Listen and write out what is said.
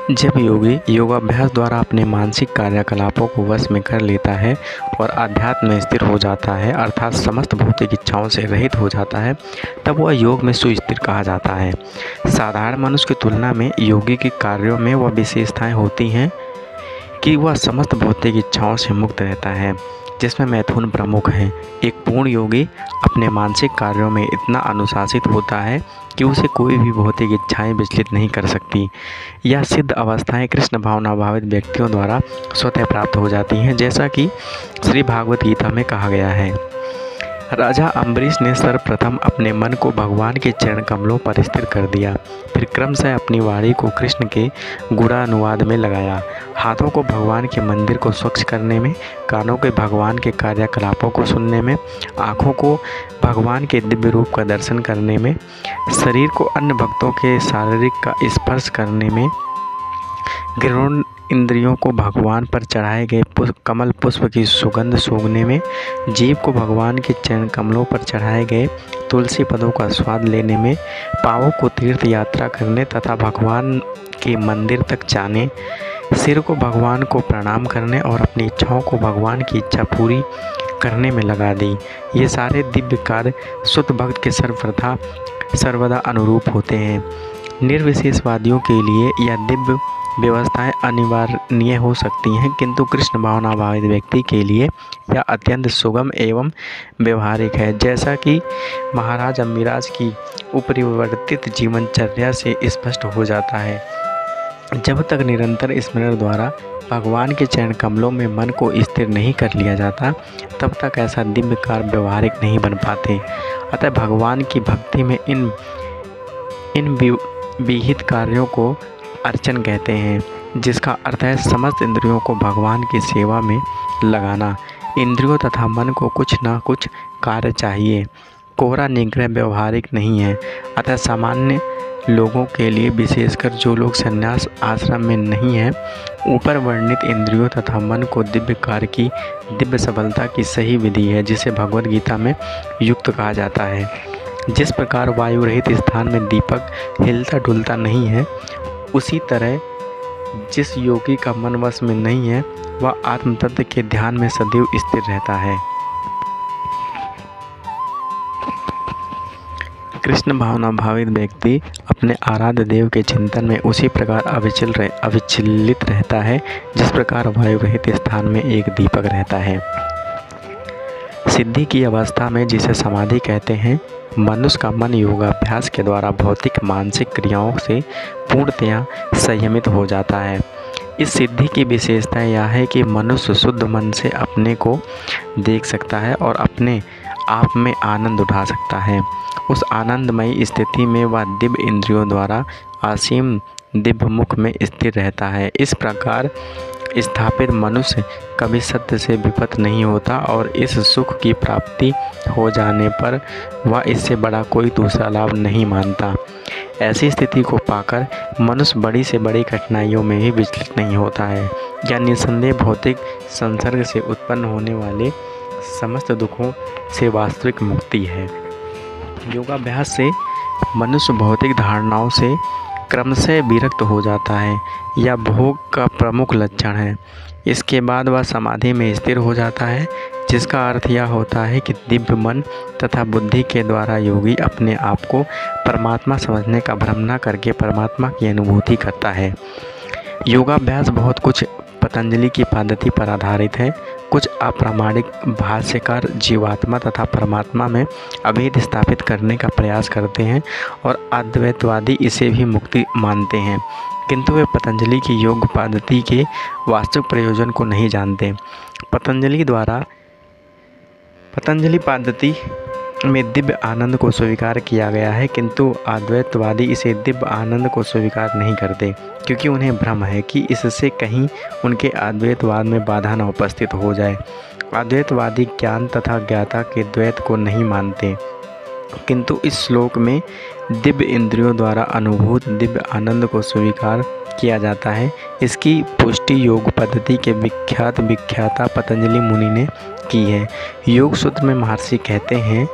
जब योगी योगाभ्यास द्वारा अपने मानसिक कार्यकलापों को वश में कर लेता है और आध्यात्म में स्थिर हो जाता है, अर्थात समस्त भौतिक इच्छाओं से रहित हो जाता है, तब वह योग में सुस्थिर कहा जाता है। साधारण मनुष्य की तुलना में योगी के कार्यों में वह विशेषताएं होती हैं कि वह समस्त भौतिक इच्छाओं से मुक्त रहता है, जिसमें मैथुन प्रमुख है। एक पूर्ण योगी अपने मानसिक कार्यों में इतना अनुशासित होता है कि उसे कोई भी भौतिक इच्छाएं विचलित नहीं कर सकती। यह सिद्ध अवस्थाएं कृष्ण भावना भावित व्यक्तियों द्वारा स्वतः प्राप्त हो जाती हैं, जैसा कि श्री भागवत गीता में कहा गया है। राजा अम्बरीश ने सर्वप्रथम अपने मन को भगवान के चरण कमलों पर स्थिर कर दिया, फिर क्रमशः अपनी वाणी को कृष्ण के गुणानुवाद में लगाया। हाथों को भगवान के मंदिर को स्वच्छ करने में, कानों के भगवान के कार्यकलापों को सुनने में, आँखों को भगवान के दिव्य रूप का दर्शन करने में, शरीर को अन्य भक्तों के शारीरिक का स्पर्श करने में, गृह इंद्रियों को भगवान पर चढ़ाए गए कमल पुष्प की सुगंध सूंघने में, जीभ को भगवान के चरण कमलों पर चढ़ाए गए तुलसी पदों का स्वाद लेने में, पाँवों को तीर्थ यात्रा करने तथा भगवान के मंदिर तक जाने, सिर को भगवान को प्रणाम करने और अपनी इच्छाओं को भगवान की इच्छा पूरी करने में लगा दी। ये सारे दिव्य कार्य शुद्ध भक्त के सर्वदा अनुरूप होते हैं। निर्विशेषवादियों के लिए यह दिव्य व्यवस्थाएं अनिवार्य हो सकती हैं, किंतु कृष्ण भावना भावित व्यक्ति के लिए यह अत्यंत सुगम एवं व्यवहारिक है, जैसा कि महाराज अम्बिराज की उपरिवर्तित जीवनचर्या से स्पष्ट हो जाता है। जब तक निरंतर स्मरण द्वारा भगवान के चरण कमलों में मन को स्थिर नहीं कर लिया जाता, तब तक ऐसा दिव्य कार्य व्यवहारिक नहीं बन पाते। अतः भगवान की भक्ति में इन विहित कार्यों को अर्चन कहते हैं, जिसका अर्थ है समस्त इंद्रियों को भगवान की सेवा में लगाना। इंद्रियों तथा मन को कुछ न कुछ कार्य चाहिए। कोरा निग्रह व्यवहारिक नहीं है। अतः सामान्य लोगों के लिए, विशेषकर जो लोग संन्यास आश्रम में नहीं हैं, ऊपर वर्णित इंद्रियों तथा मन को दिव्य कार्य की दिव्य सफलता की सही विधि है, जिसे भगवद गीता में युक्त कहा जाता है। जिस प्रकार वायु रहित स्थान में दीपक हिलता डुलता नहीं है, उसी तरह जिस योगी का मन वश में नहीं है, वह आत्म तत्व के ध्यान में सदैव स्थिर रहता है। कृष्ण भावना भावित व्यक्ति अपने आराध्य देव के चिंतन में उसी प्रकार अविचलित रहता है, जिस प्रकार वायु रहित स्थान में एक दीपक रहता है। सिद्धि की अवस्था में, जिसे समाधि कहते हैं, मनुष्य का मन योगाभ्यास के द्वारा भौतिक मानसिक क्रियाओं से पूर्णतया संयमित हो जाता है। इस सिद्धि की विशेषता यह है कि मनुष्य शुद्ध मन से अपने को देख सकता है और अपने आप में आनंद उठा सकता है। उस आनंदमयी स्थिति में वह दिव्य इंद्रियों द्वारा असीम दिव्य मुख में स्थिर रहता है। इस प्रकार स्थापित मनुष्य कभी सत्य से विपत नहीं होता और इस सुख की प्राप्ति हो जाने पर वह इससे बड़ा कोई दूसरा लाभ नहीं मानता। ऐसी स्थिति को पाकर मनुष्य बड़ी से बड़ी कठिनाइयों में ही विचलित नहीं होता है। यह निसंदेह भौतिक संसर्ग से उत्पन्न होने वाले समस्त दुखों से वास्तविक मुक्ति है। योगाभ्यास से मनुष्य भौतिक धारणाओं से क्रमशः विरक्त हो जाता है। यह भोग का प्रमुख लक्षण है। इसके बाद वह समाधि में स्थिर हो जाता है, जिसका अर्थ यह होता है कि दिव्य मन तथा बुद्धि के द्वारा योगी अपने आप को परमात्मा समझने का भ्रम न करके परमात्मा की अनुभूति करता है। योगाभ्यास बहुत कुछ पतंजलि की पद्धति पर आधारित है। कुछ अप्रामाणिक भाष्यकार जीवात्मा तथा परमात्मा में अभेद स्थापित करने का प्रयास करते हैं और अद्वैतवादी इसे भी मुक्ति मानते हैं, किंतु वे पतंजलि की योग पद्धति के वास्तविक प्रयोजन को नहीं जानते। पतंजलि पद्धति में दिव्य आनंद को स्वीकार किया गया है, किंतु अद्वैतवादी इसे दिव्य आनंद को स्वीकार नहीं करते, क्योंकि उन्हें भ्रम है कि इससे कहीं उनके अद्वैतवाद में बाधा न उपस्थित हो जाए। अद्वैतवादी ज्ञान तथा ज्ञाता के द्वैत को नहीं मानते, किंतु इस श्लोक में दिव्य इंद्रियों द्वारा अनुभूत दिव्य आनंद को स्वीकार किया जाता है। इसकी पुष्टि योग पद्धति के विख्याता पतंजलि मुनि ने की है। योग सूत्र में महर्षि कहते हैं,